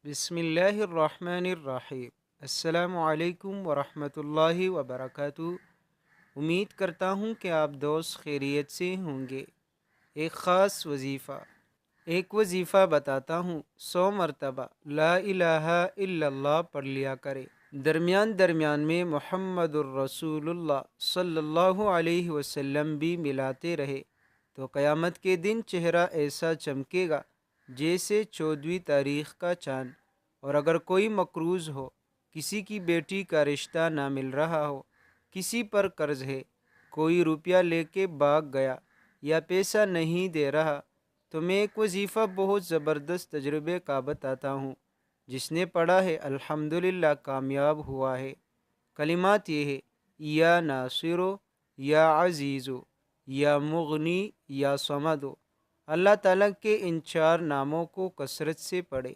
بسم اللہ الرحمن الرحیم۔ السلام علیکم ورحمۃ اللہ وبرکاتہ۔ امید کرتا ہوں کہ آپ دوست خیریت سے ہوں گے۔ ایک خاص وظیفہ بتاتا ہوں، 100 مرتبہ لا الہ الا اللہ پڑھ لیا کرے۔ درمیان میں محمد الرسول اللہ صلی اللہ علیہ وسلم بھی ملاتے رہے تو قیامت کے دن چہرہ ایسا چمکے گا جیسے 14ویں تاریخ کا چاند۔ اور اگر کوئی مقروض ہو، کسی کی بیٹی کا رشتہ نہ مل رہا ہو، کسی پر قرض ہے، کوئی روپیہ لے کے بھاگ گیا یا پیسہ نہیں دے رہا، تو میں ایک وظیفہ بہت زبردست تجربے کا بتاتا ہوں۔ جس نے پڑھا ہے الحمدللہ کامیاب ہوا ہے۔ کلمات یہ ہے: یا ناصرو، یا عزیزو، یا مغنی، یا صمدو۔ اللہ تعالیٰ کے ان 4 ناموں کو کثرت سے پڑھے۔